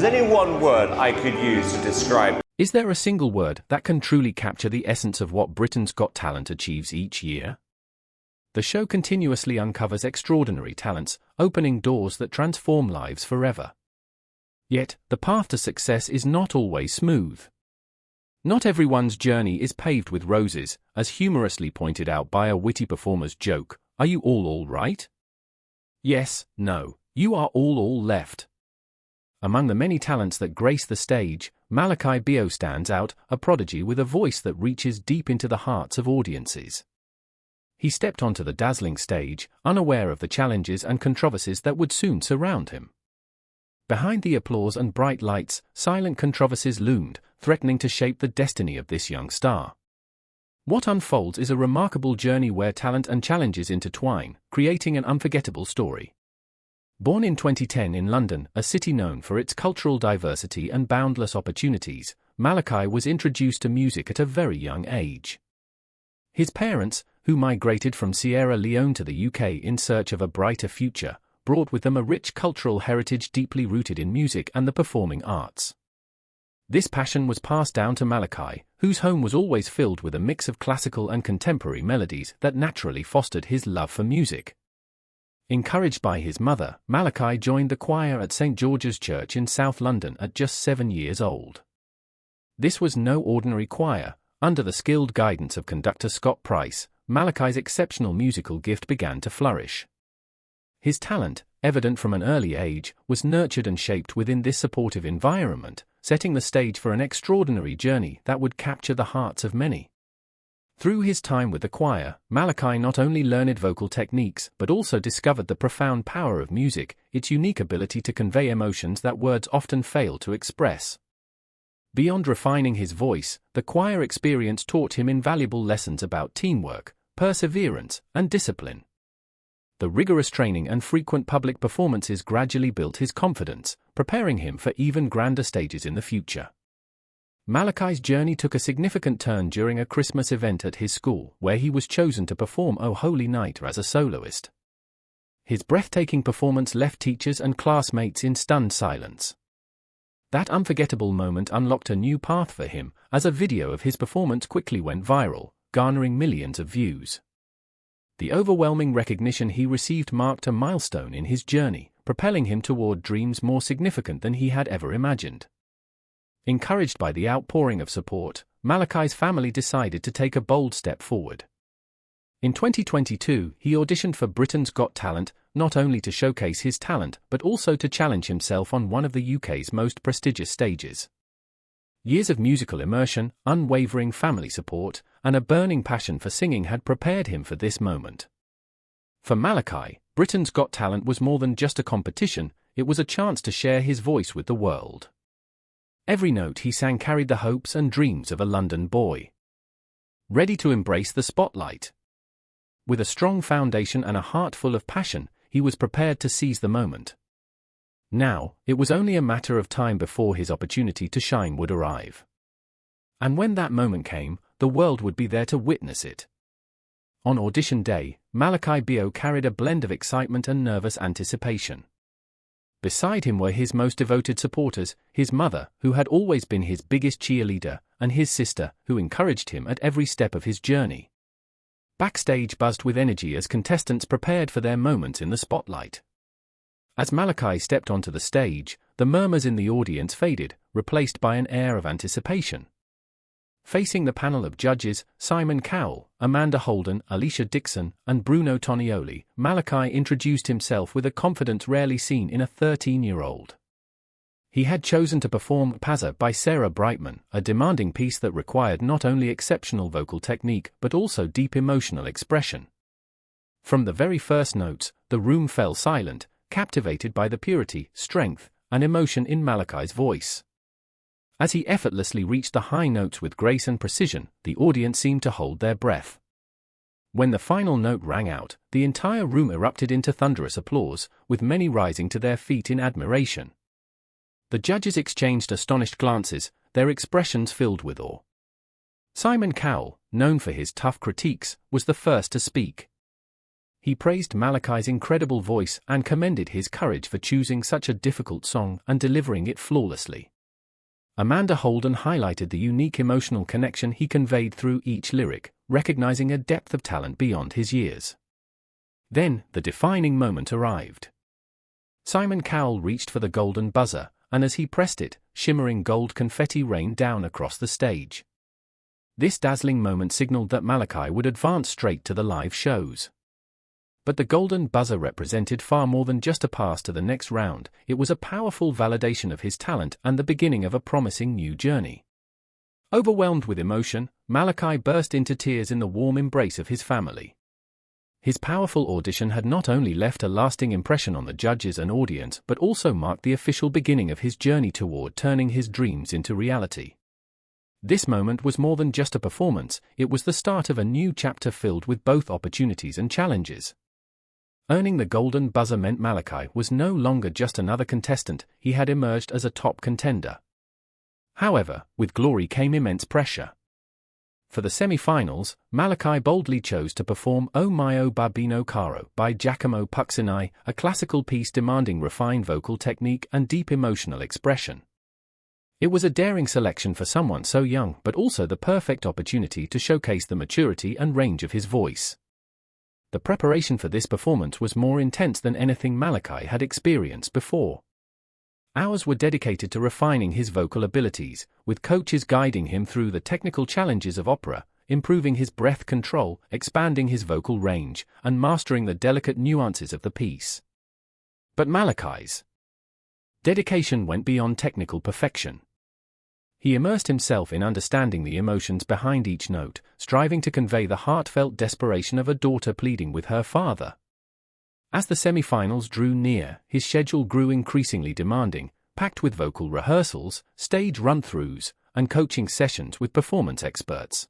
There's only one word I could use to describe. Is there a single word that can truly capture the essence of what Britain's Got Talent achieves each year? The show continuously uncovers extraordinary talents, opening doors that transform lives forever. Yet, the path to success is not always smooth. Not everyone's journey is paved with roses, as humorously pointed out by a witty performer's joke, "Are you all right?" Yes, no, you are all left. Among the many talents that grace the stage, Malakai Bayoh stands out, a prodigy with a voice that reaches deep into the hearts of audiences. He stepped onto the dazzling stage, unaware of the challenges and controversies that would soon surround him. Behind the applause and bright lights, silent controversies loomed, threatening to shape the destiny of this young star. What unfolds is a remarkable journey where talent and challenges intertwine, creating an unforgettable story. Born in 2010 in London, a city known for its cultural diversity and boundless opportunities, Malakai was introduced to music at a very young age. His parents, who migrated from Sierra Leone to the UK in search of a brighter future, brought with them a rich cultural heritage deeply rooted in music and the performing arts. This passion was passed down to Malakai, whose home was always filled with a mix of classical and contemporary melodies that naturally fostered his love for music. Encouraged by his mother, Malakai joined the choir at St. George's Church in South London at just 7 years old. This was no ordinary choir. Under the skilled guidance of conductor Scott Price, Malakai's exceptional musical gift began to flourish. His talent, evident from an early age, was nurtured and shaped within this supportive environment, setting the stage for an extraordinary journey that would capture the hearts of many. Through his time with the choir, Malakai not only learned vocal techniques but also discovered the profound power of music, its unique ability to convey emotions that words often fail to express. Beyond refining his voice, the choir experience taught him invaluable lessons about teamwork, perseverance, and discipline. The rigorous training and frequent public performances gradually built his confidence, preparing him for even grander stages in the future. Malakai's journey took a significant turn during a Christmas event at his school, where he was chosen to perform O Holy Night as a soloist. His breathtaking performance left teachers and classmates in stunned silence. That unforgettable moment unlocked a new path for him, as a video of his performance quickly went viral, garnering millions of views. The overwhelming recognition he received marked a milestone in his journey, propelling him toward dreams more significant than he had ever imagined. Encouraged by the outpouring of support, Malakai's family decided to take a bold step forward. In 2022, he auditioned for Britain's Got Talent, not only to showcase his talent but also to challenge himself on one of the UK's most prestigious stages. Years of musical immersion, unwavering family support, and a burning passion for singing had prepared him for this moment. For Malakai, Britain's Got Talent was more than just a competition, it was a chance to share his voice with the world. Every note he sang carried the hopes and dreams of a London boy, ready to embrace the spotlight. With a strong foundation and a heart full of passion, he was prepared to seize the moment. Now, it was only a matter of time before his opportunity to shine would arrive. And when that moment came, the world would be there to witness it. On audition day, Malakai Bayoh carried a blend of excitement and nervous anticipation. Beside him were his most devoted supporters, his mother, who had always been his biggest cheerleader, and his sister, who encouraged him at every step of his journey. Backstage buzzed with energy as contestants prepared for their moments in the spotlight. As Malakai stepped onto the stage, the murmurs in the audience faded, replaced by an air of anticipation. Facing the panel of judges, Simon Cowell, Amanda Holden, Alicia Dixon, and Bruno Tonioli, Malakai introduced himself with a confidence rarely seen in a 13-year-old. He had chosen to perform Pazza by Sarah Brightman, a demanding piece that required not only exceptional vocal technique but also deep emotional expression. From the very first notes, the room fell silent, captivated by the purity, strength, and emotion in Malakai's voice. As he effortlessly reached the high notes with grace and precision, the audience seemed to hold their breath. When the final note rang out, the entire room erupted into thunderous applause, with many rising to their feet in admiration. The judges exchanged astonished glances, their expressions filled with awe. Simon Cowell, known for his tough critiques, was the first to speak. He praised Malakai's incredible voice and commended his courage for choosing such a difficult song and delivering it flawlessly. Amanda Holden highlighted the unique emotional connection he conveyed through each lyric, recognizing a depth of talent beyond his years. Then, the defining moment arrived. Simon Cowell reached for the golden buzzer, and as he pressed it, shimmering gold confetti rained down across the stage. This dazzling moment signaled that Malakai would advance straight to the live shows. But the golden buzzer represented far more than just a pass to the next round. It was a powerful validation of his talent and the beginning of a promising new journey. Overwhelmed with emotion, Malakai burst into tears in the warm embrace of his family. His powerful audition had not only left a lasting impression on the judges and audience but also marked the official beginning of his journey toward turning his dreams into reality. This moment was more than just a performance, it was the start of a new chapter filled with both opportunities and challenges. Earning the golden buzzer meant Malakai was no longer just another contestant, he had emerged as a top contender. However, with glory came immense pressure. For the semi-finals, Malakai boldly chose to perform O Mio Babino Caro by Giacomo Puccini, a classical piece demanding refined vocal technique and deep emotional expression. It was a daring selection for someone so young but also the perfect opportunity to showcase the maturity and range of his voice. The preparation for this performance was more intense than anything Malakai had experienced before. Hours were dedicated to refining his vocal abilities, with coaches guiding him through the technical challenges of opera, improving his breath control, expanding his vocal range, and mastering the delicate nuances of the piece. But Malakai's dedication went beyond technical perfection. He immersed himself in understanding the emotions behind each note, striving to convey the heartfelt desperation of a daughter pleading with her father. As the semi-finals drew near, his schedule grew increasingly demanding, packed with vocal rehearsals, stage run-throughs, and coaching sessions with performance experts.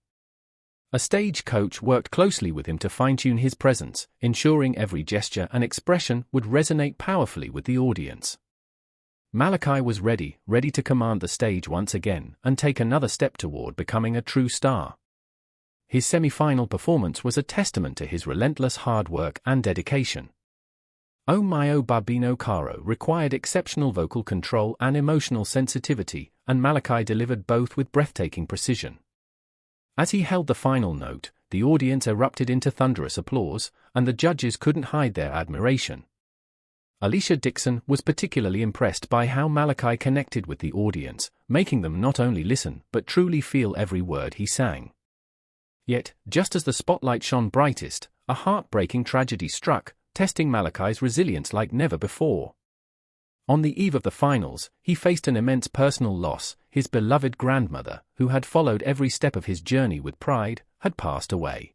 A stage coach worked closely with him to fine-tune his presence, ensuring every gesture and expression would resonate powerfully with the audience. Malakai was ready to command the stage once again and take another step toward becoming a true star. His semi-final performance was a testament to his relentless hard work and dedication. O Mio Babino Caro required exceptional vocal control and emotional sensitivity, and Malakai delivered both with breathtaking precision. As he held the final note, the audience erupted into thunderous applause, and the judges couldn't hide their admiration. Alicia Dixon was particularly impressed by how Malakai connected with the audience, making them not only listen but truly feel every word he sang. Yet, just as the spotlight shone brightest, a heartbreaking tragedy struck, testing Malakai's resilience like never before. On the eve of the finals, he faced an immense personal loss. His beloved grandmother, who had followed every step of his journey with pride, had passed away.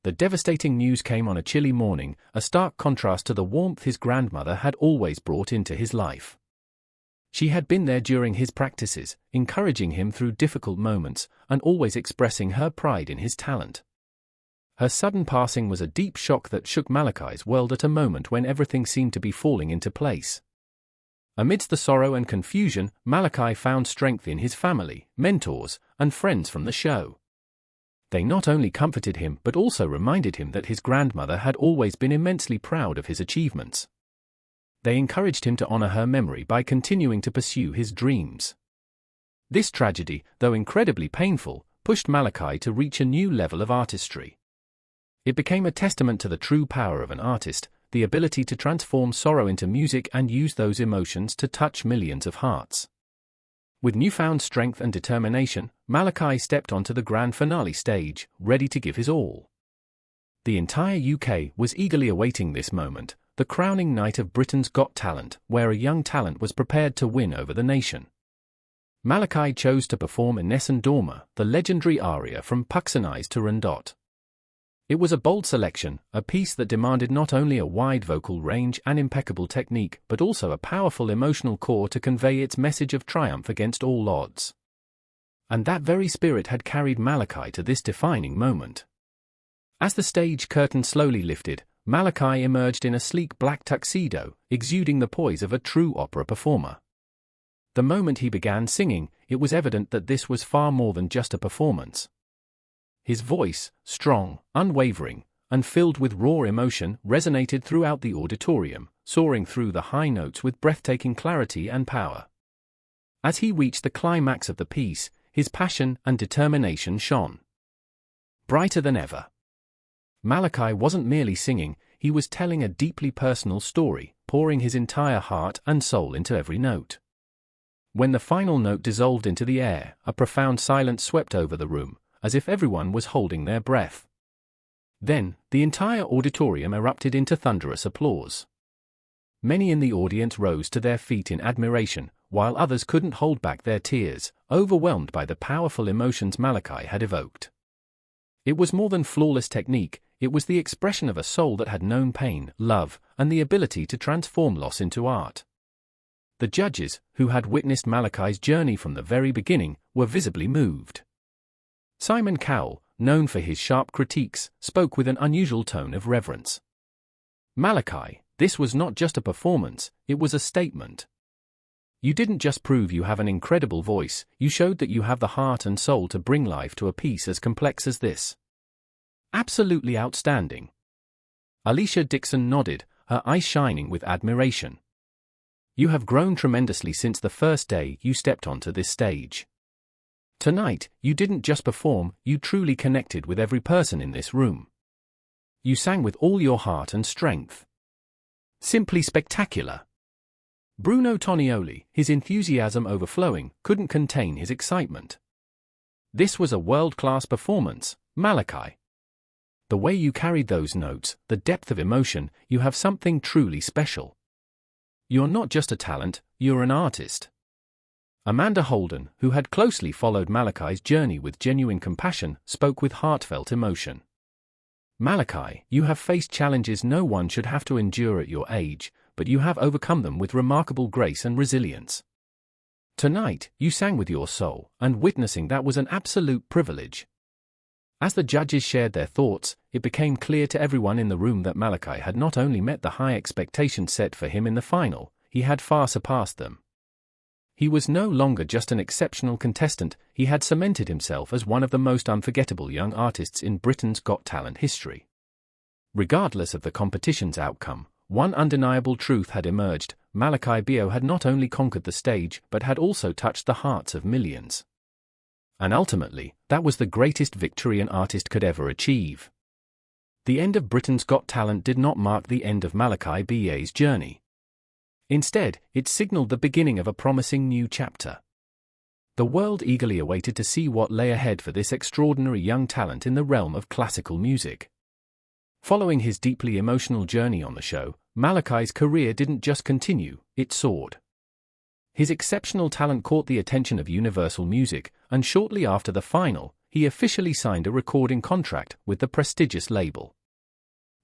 The devastating news came on a chilly morning, a stark contrast to the warmth his grandmother had always brought into his life. She had been there during his practices, encouraging him through difficult moments, and always expressing her pride in his talent. Her sudden passing was a deep shock that shook Malakai's world at a moment when everything seemed to be falling into place. Amidst the sorrow and confusion, Malakai found strength in his family, mentors, and friends from the show. They not only comforted him but also reminded him that his grandmother had always been immensely proud of his achievements. They encouraged him to honor her memory by continuing to pursue his dreams. This tragedy, though incredibly painful, pushed Malakai to reach a new level of artistry. It became a testament to the true power of an artist, the ability to transform sorrow into music and use those emotions to touch millions of hearts. With newfound strength and determination, Malakai stepped onto the grand finale stage, ready to give his all. The entire UK was eagerly awaiting this moment, the crowning night of Britain's Got Talent, where a young talent was prepared to win over the nation. Malakai chose to perform Nessun Dorma, the legendary aria from Puccini's Turandot. It was a bold selection, a piece that demanded not only a wide vocal range and impeccable technique but also a powerful emotional core to convey its message of triumph against all odds. And that very spirit had carried Malakai to this defining moment. As the stage curtain slowly lifted, Malakai emerged in a sleek black tuxedo, exuding the poise of a true opera performer. The moment he began singing, it was evident that this was far more than just a performance. His voice, strong, unwavering, and filled with raw emotion, resonated throughout the auditorium, soaring through the high notes with breathtaking clarity and power. As he reached the climax of the piece, his passion and determination shone brighter than ever. Malakai wasn't merely singing, he was telling a deeply personal story, pouring his entire heart and soul into every note. When the final note dissolved into the air, a profound silence swept over the room, as if everyone was holding their breath. Then, the entire auditorium erupted into thunderous applause. Many in the audience rose to their feet in admiration, while others couldn't hold back their tears, overwhelmed by the powerful emotions Malakai had evoked. It was more than flawless technique, it was the expression of a soul that had known pain, love, and the ability to transform loss into art. The judges, who had witnessed Malakai's journey from the very beginning, were visibly moved. Simon Cowell, known for his sharp critiques, spoke with an unusual tone of reverence. "Malakai, this was not just a performance, it was a statement. You didn't just prove you have an incredible voice, you showed that you have the heart and soul to bring life to a piece as complex as this. Absolutely outstanding." Alicia Dixon nodded, her eyes shining with admiration. "You have grown tremendously since the first day you stepped onto this stage. Tonight, you didn't just perform, you truly connected with every person in this room. You sang with all your heart and strength. Simply spectacular." Bruno Tonioli, his enthusiasm overflowing, couldn't contain his excitement. "This was a world-class performance, Malakai. The way you carried those notes, the depth of emotion, you have something truly special. You're not just a talent, you're an artist." Amanda Holden, who had closely followed Malakai's journey with genuine compassion, spoke with heartfelt emotion. "Malakai, you have faced challenges no one should have to endure at your age, but you have overcome them with remarkable grace and resilience. Tonight, you sang with your soul, and witnessing that was an absolute privilege." As the judges shared their thoughts, it became clear to everyone in the room that Malakai had not only met the high expectations set for him in the final, he had far surpassed them. He was no longer just an exceptional contestant, he had cemented himself as one of the most unforgettable young artists in Britain's Got Talent history. Regardless of the competition's outcome, one undeniable truth had emerged: Malakai Bayoh had not only conquered the stage but had also touched the hearts of millions. And ultimately, that was the greatest victory an artist could ever achieve. The end of Britain's Got Talent did not mark the end of Malakai Bayoh's journey. Instead, it signaled the beginning of a promising new chapter. The world eagerly awaited to see what lay ahead for this extraordinary young talent in the realm of classical music. Following his deeply emotional journey on the show, Malakai's career didn't just continue, it soared. His exceptional talent caught the attention of Universal Music, and shortly after the final, he officially signed a recording contract with the prestigious label.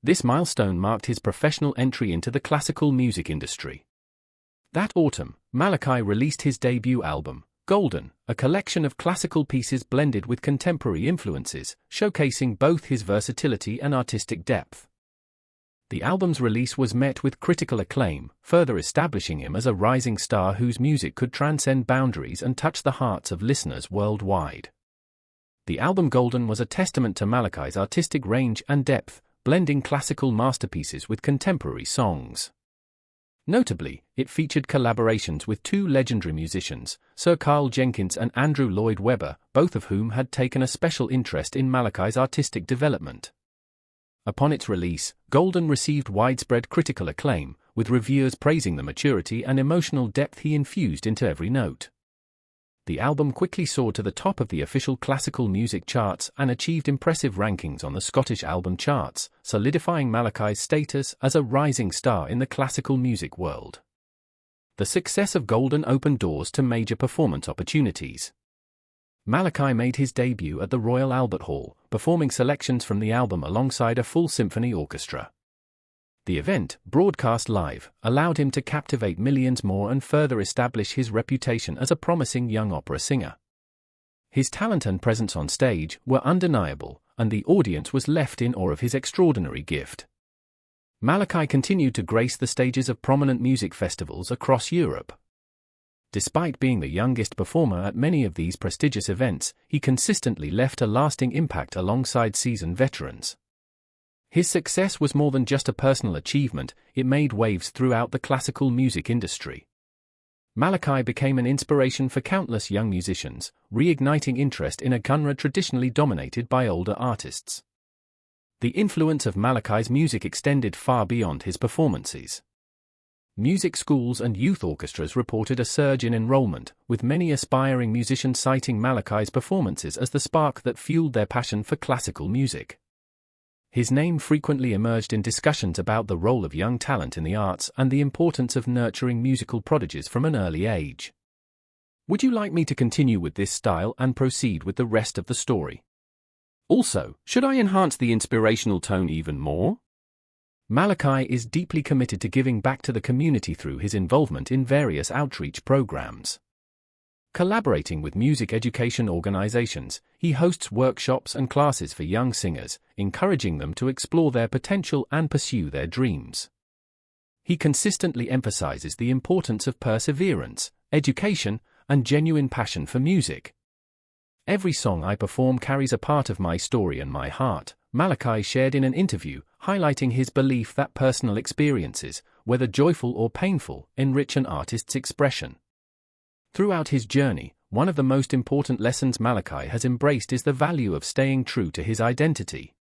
This milestone marked his professional entry into the classical music industry. That autumn, Malakai released his debut album, Golden, a collection of classical pieces blended with contemporary influences, showcasing both his versatility and artistic depth. The album's release was met with critical acclaim, further establishing him as a rising star whose music could transcend boundaries and touch the hearts of listeners worldwide. The album Golden was a testament to Malakai's artistic range and depth, blending classical masterpieces with contemporary songs. Notably, it featured collaborations with two legendary musicians, Sir Carl Jenkins and Andrew Lloyd Webber, both of whom had taken a special interest in Malakai's artistic development. Upon its release, Golden received widespread critical acclaim, with reviewers praising the maturity and emotional depth he infused into every note. The album quickly soared to the top of the official classical music charts and achieved impressive rankings on the Scottish album charts, solidifying Malakai's status as a rising star in the classical music world. The success of Golden opened doors to major performance opportunities. Malakai made his debut at the Royal Albert Hall, performing selections from the album alongside a full symphony orchestra. The event, broadcast live, allowed him to captivate millions more and further establish his reputation as a promising young opera singer. His talent and presence on stage were undeniable, and the audience was left in awe of his extraordinary gift. Malakai continued to grace the stages of prominent music festivals across Europe. Despite being the youngest performer at many of these prestigious events, he consistently left a lasting impact alongside seasoned veterans. His success was more than just a personal achievement, it made waves throughout the classical music industry. Malakai became an inspiration for countless young musicians, reigniting interest in a genre traditionally dominated by older artists. The influence of Malakai's music extended far beyond his performances. Music schools and youth orchestras reported a surge in enrollment, with many aspiring musicians citing Malakai's performances as the spark that fueled their passion for classical music. His name frequently emerged in discussions about the role of young talent in the arts and the importance of nurturing musical prodigies from an early age. Would you like me to continue with this style and proceed with the rest of the story? Also, should I enhance the inspirational tone even more? Malakai is deeply committed to giving back to the community through his involvement in various outreach programs. Collaborating with music education organizations, he hosts workshops and classes for young singers, encouraging them to explore their potential and pursue their dreams. He consistently emphasizes the importance of perseverance, education, and genuine passion for music. "Every song I perform carries a part of my story and my heart," Malakai shared in an interview, highlighting his belief that personal experiences, whether joyful or painful, enrich an artist's expression. Throughout his journey, one of the most important lessons Malakai has embraced is the value of staying true to his identity.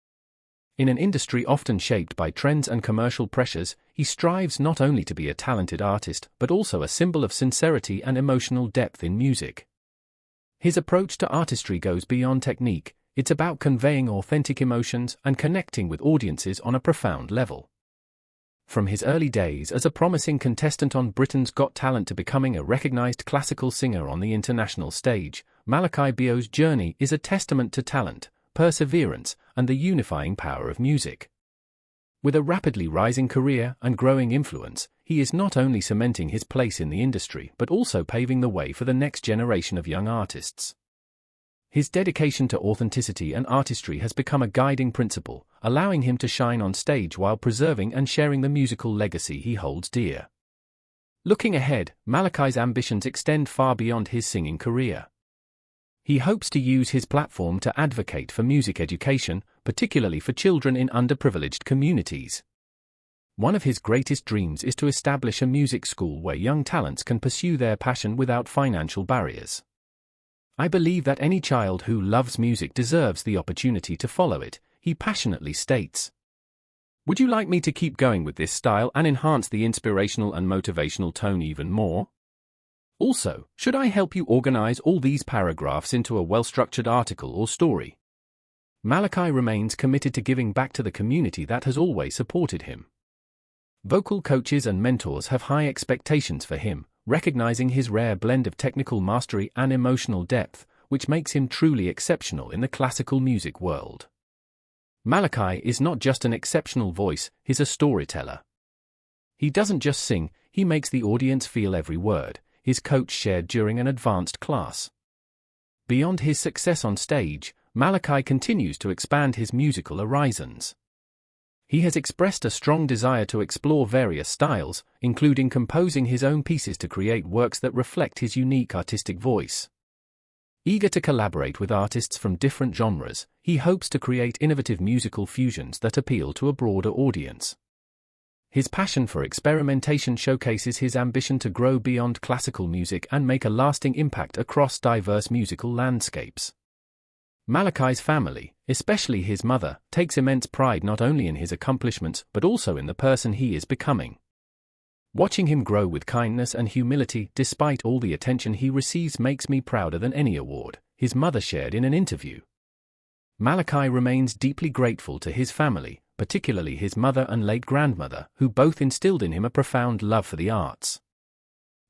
In an industry often shaped by trends and commercial pressures, he strives not only to be a talented artist but also a symbol of sincerity and emotional depth in music. His approach to artistry goes beyond technique, it's about conveying authentic emotions and connecting with audiences on a profound level. From his early days as a promising contestant on Britain's Got Talent to becoming a recognized classical singer on the international stage, Malakai Bayoh's journey is a testament to talent, perseverance, and the unifying power of music. With a rapidly rising career and growing influence, he is not only cementing his place in the industry but also paving the way for the next generation of young artists. His dedication to authenticity and artistry has become a guiding principle, allowing him to shine on stage while preserving and sharing the musical legacy he holds dear. Looking ahead, Malakai's ambitions extend far beyond his singing career. He hopes to use his platform to advocate for music education, particularly for children in underprivileged communities. One of his greatest dreams is to establish a music school where young talents can pursue their passion without financial barriers. "I believe that any child who loves music deserves the opportunity to follow it," he passionately states. Would you like me to keep going with this style and enhance the inspirational and motivational tone even more? Also, should I help you organize all these paragraphs into a well-structured article or story? Malakai remains committed to giving back to the community that has always supported him. Vocal coaches and mentors have high expectations for him, recognizing his rare blend of technical mastery and emotional depth, which makes him truly exceptional in the classical music world. Malakai is not just an exceptional voice, he's a storyteller. He doesn't just sing, he makes the audience feel every word, his coach shared during an advanced class. Beyond his success on stage, Malakai continues to expand his musical horizons. He has expressed a strong desire to explore various styles, including composing his own pieces to create works that reflect his unique artistic voice. Eager to collaborate with artists from different genres, he hopes to create innovative musical fusions that appeal to a broader audience. His passion for experimentation showcases his ambition to grow beyond classical music and make a lasting impact across diverse musical landscapes. Malakai's family, especially his mother, takes immense pride not only in his accomplishments but also in the person he is becoming. Watching him grow with kindness and humility despite all the attention he receives makes me prouder than any award, his mother shared in an interview. Malakai remains deeply grateful to his family, particularly his mother and late grandmother, who both instilled in him a profound love for the arts.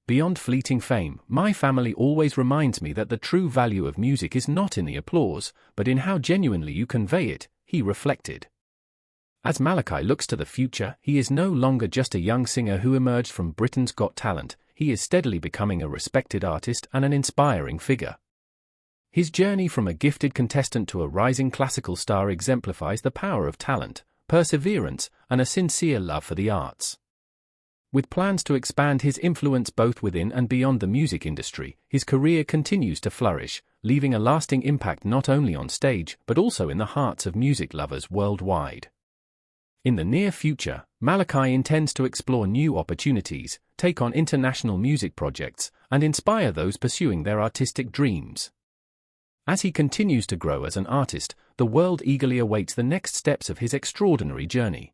Beyond fleeting fame, my family always reminds me that the true value of music is not in the applause, but in how genuinely you convey it, he reflected. As Malakai looks to the future, he is no longer just a young singer who emerged from Britain's Got Talent, he is steadily becoming a respected artist and an inspiring figure. His journey from a gifted contestant to a rising classical star exemplifies the power of talent, perseverance, and a sincere love for the arts. With plans to expand his influence both within and beyond the music industry, his career continues to flourish, leaving a lasting impact not only on stage but also in the hearts of music lovers worldwide. In the near future, Malakai intends to explore new opportunities, take on international music projects, and inspire those pursuing their artistic dreams. As he continues to grow as an artist, the world eagerly awaits the next steps of his extraordinary journey.